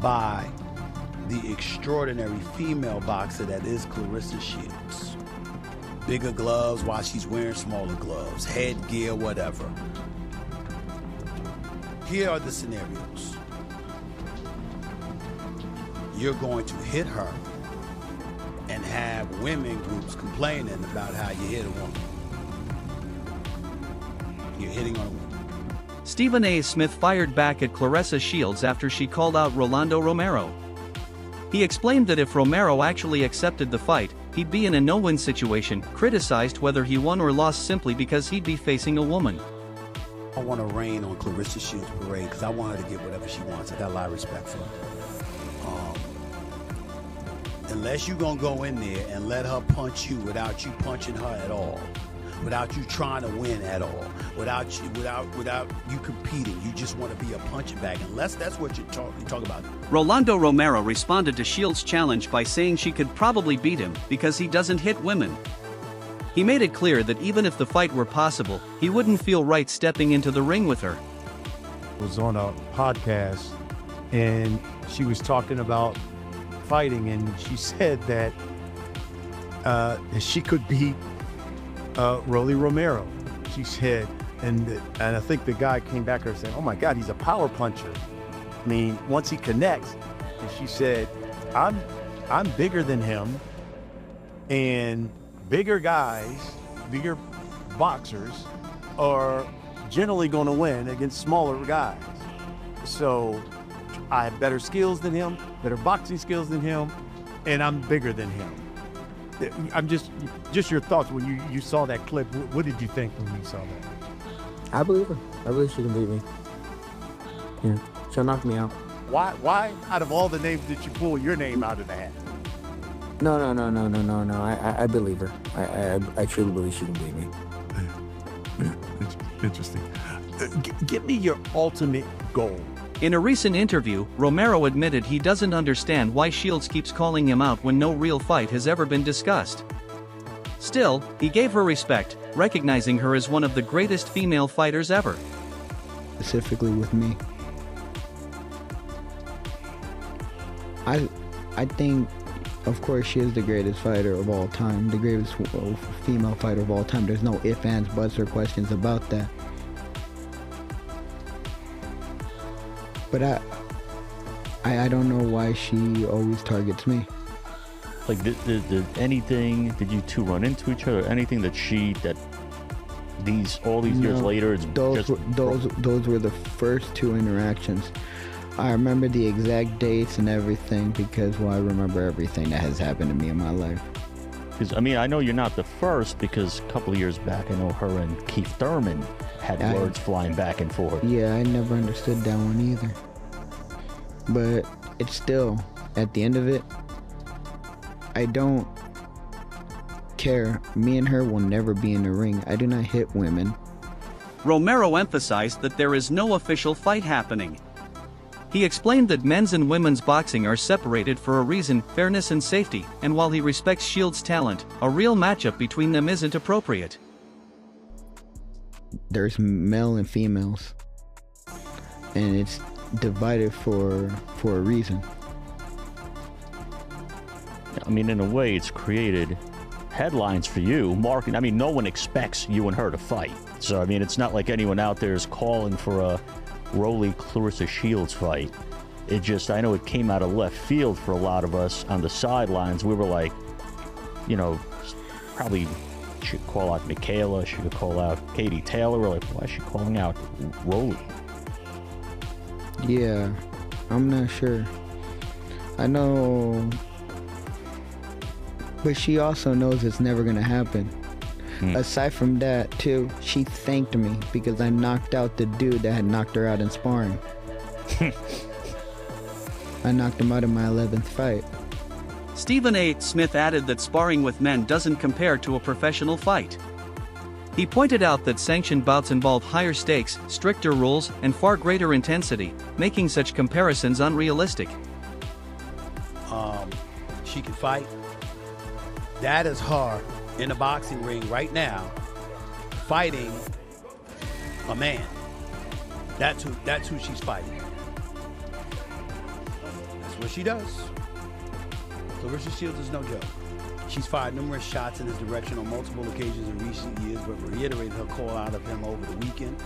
by the extraordinary female boxer that is Claressa Shields. Bigger gloves while she's wearing smaller gloves, headgear, whatever. Here are the scenarios. You're going to hit her and have women groups complaining about how you hit a woman. You're hitting on a woman. Stephen A. Smith fired back at Claressa Shields after she called out Rolando Romero. He explained that if Romero actually accepted the fight, he'd be in a no-win situation, criticized whether he won or lost simply because he'd be facing a woman. I want to rain on Claressa Shields' parade because I want her to get whatever she wants. I got a lot of respect for her. Unless you're going to go in there and let her punch you without you punching her at all, without you trying to win at all, without you competing, you just want to be a punching bag, unless that's what you talk about. Rolando Romero responded to Shields' challenge by saying she could probably beat him because he doesn't hit women. He made it clear that even if the fight were possible, he wouldn't feel right stepping into the ring with her. I was on a podcast and she was talking about fighting, and she said that she could beat Rolly Romero. She said, and I think the guy came back to her saying, "Oh my God, he's a power puncher. I mean, once he connects," and she said, "I'm bigger than him, and bigger guys, bigger boxers are generally going to win against smaller guys. So I have better skills than him, better boxing skills than him, and I'm bigger than him." I'm just your thoughts when you saw that clip. What did you think when you saw that? I believe her. I believe she can beat me. Yeah, she'll knock me out. Why out of all the names did you pull your name out of the hat? No. I believe her. I truly believe she can beat me. Interesting. Give me your ultimate goal. In a recent interview, Romero admitted he doesn't understand why Shields keeps calling him out when no real fight has ever been discussed. Still, he gave her respect, recognizing her as one of the greatest female fighters ever. Specifically with me, I think, of course, she is the greatest fighter of all time, the greatest female fighter of all time. There's no ifs, ands, buts, or questions about that. But I don't know why she always targets me. Like, did anything, did you two run into each other? Anything that all these years later, it's those were the first two interactions. I remember the exact dates and everything because, well, I remember everything that has happened to me in my life. Because, I mean, I know you're not the first, because a couple of years back, I know her and Keith Thurman had words flying back and forth. Yeah, I never understood that one either. But it's still, at the end of it, I don't care. Me and her will never be in the ring. I do not hit women. Romero emphasized that there is no official fight happening. He explained that men's and women's boxing are separated for a reason, fairness and safety, and while he respects Shields' talent, a real matchup between them isn't appropriate. There's male and females, and it's divided for a reason. I mean, in a way, it's created headlines for you, marketing. I mean, no one expects you and her to fight. So, I mean, it's not like anyone out there is calling for a Claressa Shields fight. It just, I know it came out of left field for a lot of us on the sidelines. We were like, you know, probably should call out Michaela, she could call out Katie Taylor. We're like, why is she calling out Rolly? Yeah, I'm not sure. I know, but she also knows it's never gonna happen. Aside from that, too, she thanked me because I knocked out the dude that had knocked her out in sparring. I knocked him out in my 11th fight. Stephen A. Smith added that sparring with men doesn't compare to a professional fight. He pointed out that sanctioned bouts involve higher stakes, stricter rules, and far greater intensity, making such comparisons unrealistic. She can fight. That is her in the boxing ring right now, fighting a man. That's who she's fighting. what she does. Claressa Shields is no joke. She's fired numerous shots in his direction on multiple occasions in recent years, but reiterated her call out of him over the weekend.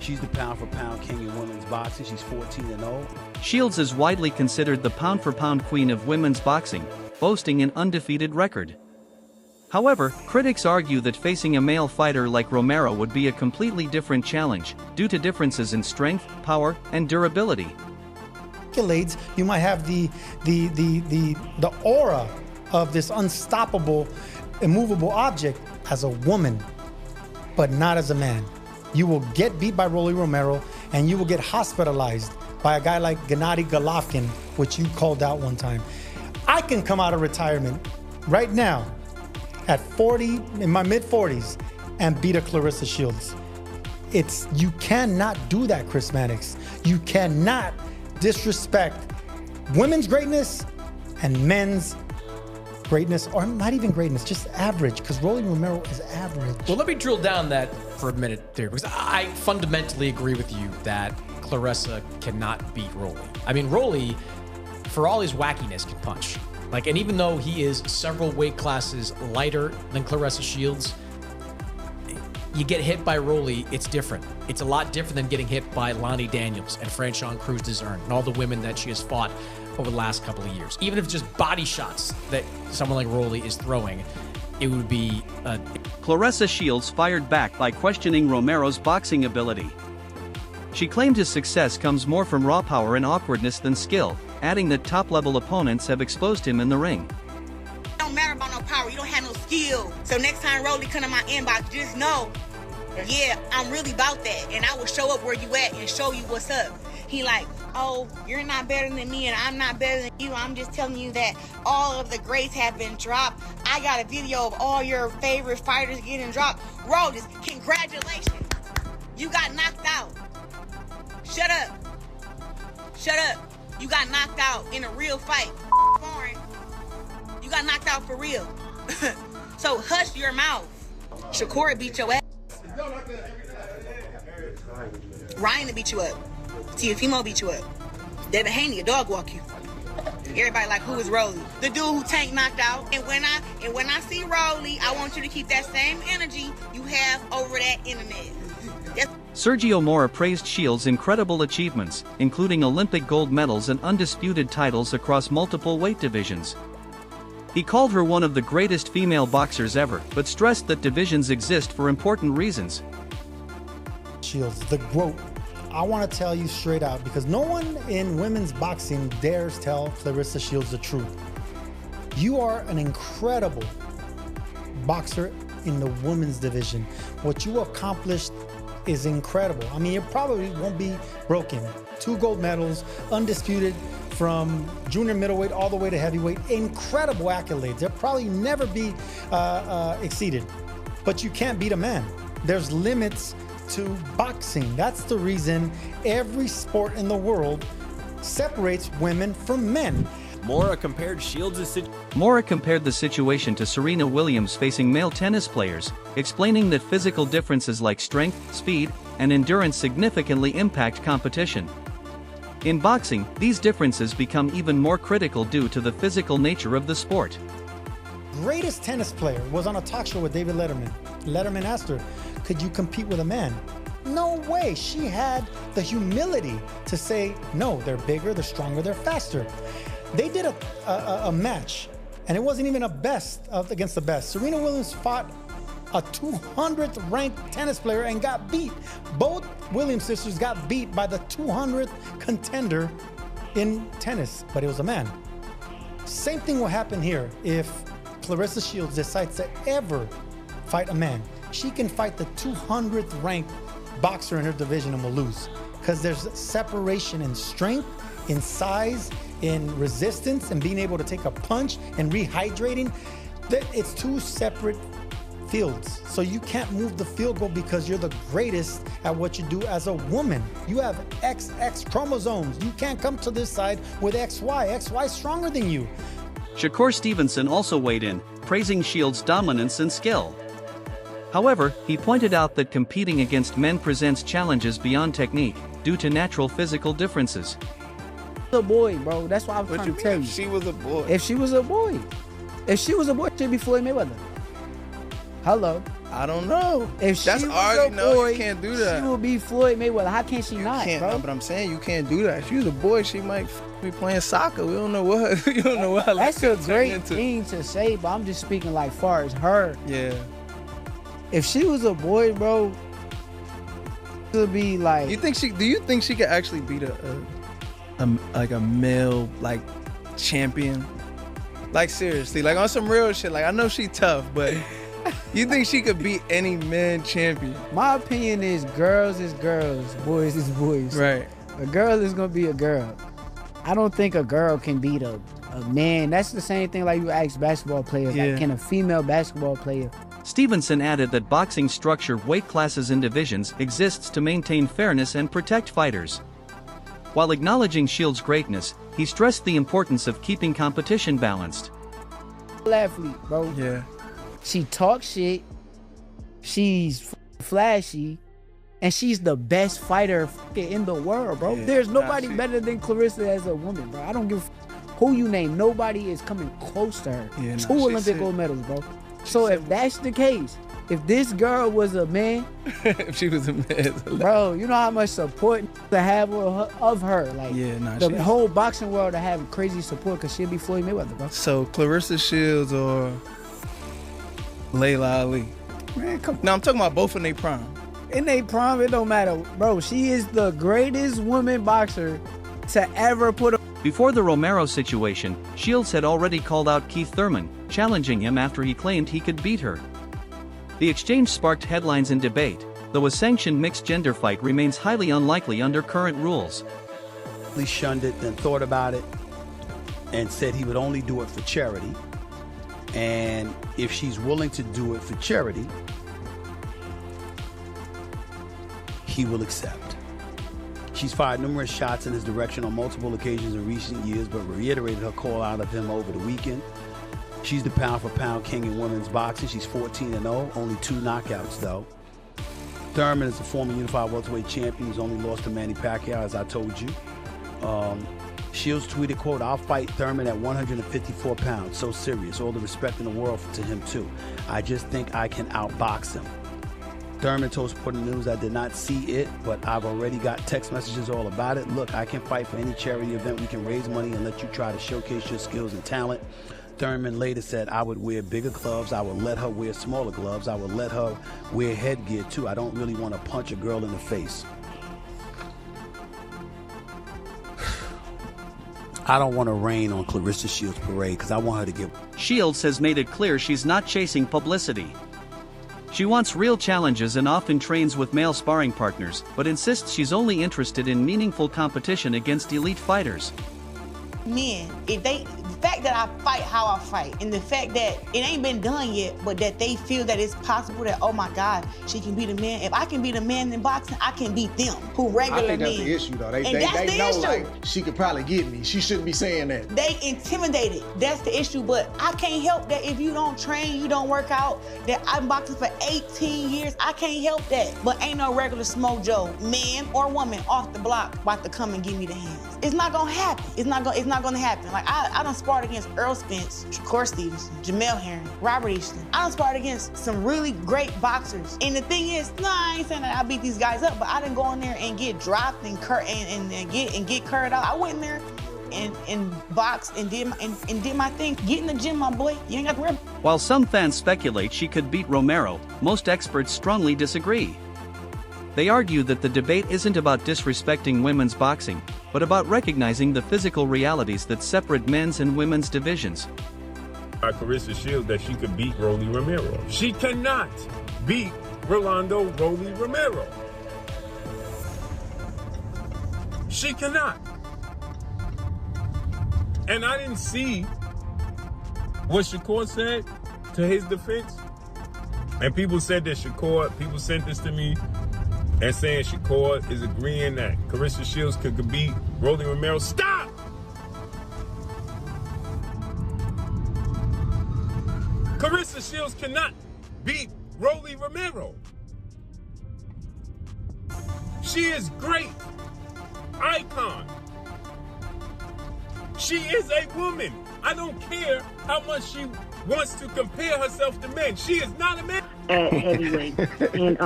She's the pound-for-pound king in women's boxing. She's 14-0. Shields is widely considered the pound-for-pound queen of women's boxing, boasting an undefeated record. However, critics argue that facing a male fighter like Romero would be a completely different challenge, due to differences in strength, power, and durability. Accolades, you might have the aura of this unstoppable, immovable object as a woman, but not as a man. You will get beat by Rolando Romero, and you will get hospitalized by a guy like Gennady Golovkin, which you called out one time. I can come out of retirement right now at 40, in my mid-40s, and beat a Claressa Shields. You cannot do that, Chris Mannix. You cannot disrespect women's greatness and men's greatness, or not even greatness, just average, because Rolando Romero is average. Well, let me drill down that for a minute there, because I fundamentally agree with you that Claressa cannot beat Rolly. I mean, Rolly, for all his wackiness, can punch. And even though he is several weight classes lighter than Claressa Shields, you get hit by Rolly, it's different. It's a lot different than getting hit by Lonnie Daniels and Franchon Cruz-Dezern and all the women that she has fought over the last couple of years. Even if it's just body shots that someone like Rolly is throwing, it would be Claressa Shields fired back by questioning Romero's boxing ability. She claimed his success comes more from raw power and awkwardness than skill, adding that top-level opponents have exposed him in the ring. It don't matter about no power, you don't have no skill. So next time Rolly come to my inbox, just know, yeah, I'm really about that. And I will show up where you at and show you what's up. He like, oh, you're not better than me and I'm not better than you. I'm just telling you that all of the greats have been dropped. I got a video of all your favorite fighters getting dropped. Rolly, congratulations. You got knocked out. Shut up. Shut up. You got knocked out in a real fight. Foreign. You got knocked out for real. So hush your mouth. Shakur beat your ass. Ryan beat you up. Teofimo beat you up. Devin Haney, a dog walk you. Everybody like, who is Rolly? The dude who Tank knocked out. And when I see Rolly, I want you to keep that same energy you have over that internet. Sergio Mora praised Shields' incredible achievements, including Olympic gold medals and undisputed titles across multiple weight divisions. He called her one of the greatest female boxers ever, but stressed that divisions exist for important reasons. Shields, the GOAT. I want to tell you straight out, because no one in women's boxing dares tell Claressa Shields the truth. You are an incredible boxer in the women's division. What you accomplished is incredible. I mean, it probably won't be broken. 2 gold medals, undisputed from junior middleweight all the way to heavyweight. Incredible accolades. They'll probably never be exceeded. But you can't beat a man. There's limits to boxing. That's the reason every sport in the world separates women from men. Mora compared Shields' Mora compared the situation to Serena Williams facing male tennis players, explaining that physical differences like strength, speed, and endurance significantly impact competition. In boxing, these differences become even more critical due to the physical nature of the sport. Greatest tennis player was on a talk show with David Letterman. Letterman asked her, could you compete with a man? No way. She had the humility to say, no, they're bigger, they're stronger, they're faster. They did a match, and it wasn't even a best against the best. Serena Williams fought a 200th ranked tennis player and got beat. Both Williams sisters got beat by the 200th contender in tennis, but it was a man. Same thing will happen here if Claressa Shields decides to ever fight a man. She can fight the 200th ranked boxer in her division and will lose, because there's separation in strength, in size, in resistance, and being able to take a punch and rehydrating. It's 2 separate fields. So you can't move the field goal because you're the greatest at what you do as a woman. You have XX chromosomes. You can't come to this side with XY. XY is stronger than you. Shakur Stevenson also weighed in, praising Shields' dominance and skill. However, he pointed out that competing against men presents challenges beyond technique, due to natural physical differences. a boy, bro. That's what I'm trying to tell you. If she was a boy. If she was a boy. If she was a boy, she'd be Floyd Mayweather. Hello. I don't know. If she That's was already, a no, boy, you can't do that. she will be Floyd Mayweather. How can she not, Can't, bro? no, but I'm saying you can't do that. If she was a boy, she might be playing soccer. We don't know what. You don't know what. That's a great thing to say, but I'm just speaking like far as her. Yeah. If she was a boy, bro, to be like. Do you think she could actually beat a male like champion? Like seriously, like on some real shit. Like I know she tough, but you think she could beat any man champion? My opinion is girls is girls, boys is boys. Right. A girl is gonna be a girl. I don't think a girl can beat a man. That's the same thing like you ask basketball players. Yeah. Like, can a female basketball player? Stevenson added that boxing structure weight classes and divisions exists to maintain fairness and protect fighters. While acknowledging Shields' greatness, he stressed the importance of keeping competition balanced. Athlete, bro. Yeah. She talks shit. She's flashy. And she's the best fighter in the world, bro. Yeah, There's nobody better than Claressa as a woman, bro. I don't give who you name. Nobody is coming close to her. Yeah, 2 Olympic gold medals, bro. So if that's the case, if this girl was a man, if she was a man, bro, you know how much support to have of her. Like, the whole boxing world to have crazy support because she'll be Floyd Mayweather, bro. So Claressa Shields or Layla Ali? Man, come on. No, I'm talking about both in their prime. In their prime, it don't matter, bro. She is the greatest woman boxer to ever put. Before the Romero situation, Shields had already called out Keith Thurman, challenging him after he claimed he could beat her. The exchange sparked headlines and debate, though a sanctioned mixed-gender fight remains highly unlikely under current rules. He shunned it, then thought about it, and said he would only do it for charity. And if she's willing to do it for charity, he will accept. She's fired numerous shots in his direction on multiple occasions in recent years, but reiterated her call out of him over the weekend. She's the pound-for-pound king in women's boxing. She's 14-0, only 2 knockouts, though. Thurman is a former unified welterweight champion who's only lost to Manny Pacquiao, as I told you. Shields tweeted, quote, "I'll fight Thurman at 154 pounds. So serious. All the respect in the world to him, too. I just think I can outbox him." Thurman told Sporting News, "I did not see it, but I've already got text messages all about it. Look, I can fight for any charity event. We can raise money and let you try to showcase your skills and talent." Thurman later said, "I would wear bigger gloves. I would let her wear smaller gloves. I would let her wear headgear, too. I don't really want to punch a girl in the face." I don't want to rain on Claressa Shields' parade because I want her to get... Shields has made it clear she's not chasing publicity. She wants real challenges and often trains with male sparring partners, but insists she's only interested in meaningful competition against elite fighters. Men, the fact that I fight how I fight, and the fact that it ain't been done yet, but that they feel that it's possible that, oh my God, she can beat a man. If I can beat a man in boxing, I can beat them, who regular men. I think that's the issue, though. They know, like, she could probably get me. She shouldn't be saying that. They intimidated. That's the issue, but I can't help that if you don't train, you don't work out, that I'm boxing for 18 years, I can't help that. But ain't no regular Smoke Joe, man or woman, off the block about to come and give me the hands. It's not gonna happen. It's not gonna happen. Like, I done sparred against Earl Spence, Shakur Stevenson, Jamel Herring, Robert Easton. I done sparred against some really great boxers. And the thing is, I ain't saying that I beat these guys up, but I didn't go in there and get dropped and get curved out. I went in there and boxed and did my thing. Get in the gym, my boy. You ain't got to worry. While some fans speculate she could beat Romero, most experts strongly disagree. They argue that the debate isn't about disrespecting women's boxing, but about recognizing the physical realities that separate men's and women's divisions. Claressa Shields that she could beat Rolly Romero. She cannot beat Rolando Rolly Romero. She cannot. And I didn't see what Shakur said to his defense. And people said that people sent this to me and saying Shakur is agreeing that Claressa Shields could beat Rolly Romero. Stop! Claressa Shields cannot beat Rolly Romero. She is great. Icon. She is a woman. I don't care how much she wants to compare herself to men. She is not a man. At heavyweight. And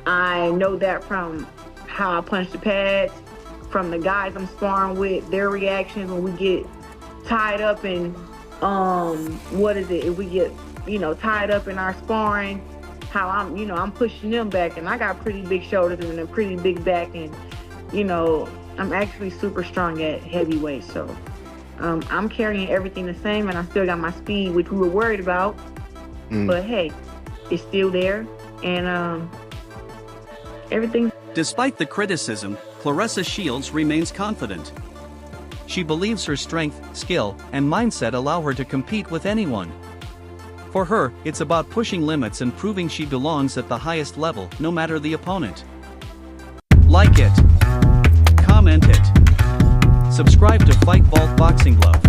I know that from how I punch the pads, from the guys I'm sparring with, their reactions when we get tied up in if we get, tied up in our sparring, how I'm pushing them back, and I got pretty big shoulders and a pretty big back, and I'm actually super strong at heavyweight, so I'm carrying everything the same, and I still got my speed, which we were worried about, but hey, it's still there, and everything. Despite the criticism, Claressa Shields remains confident. She believes her strength, skill, and mindset allow her to compete with anyone. For her, it's about pushing limits and proving she belongs at the highest level, no matter the opponent. Like it. Comment it. Subscribe to Fight Vault Boxing Glove.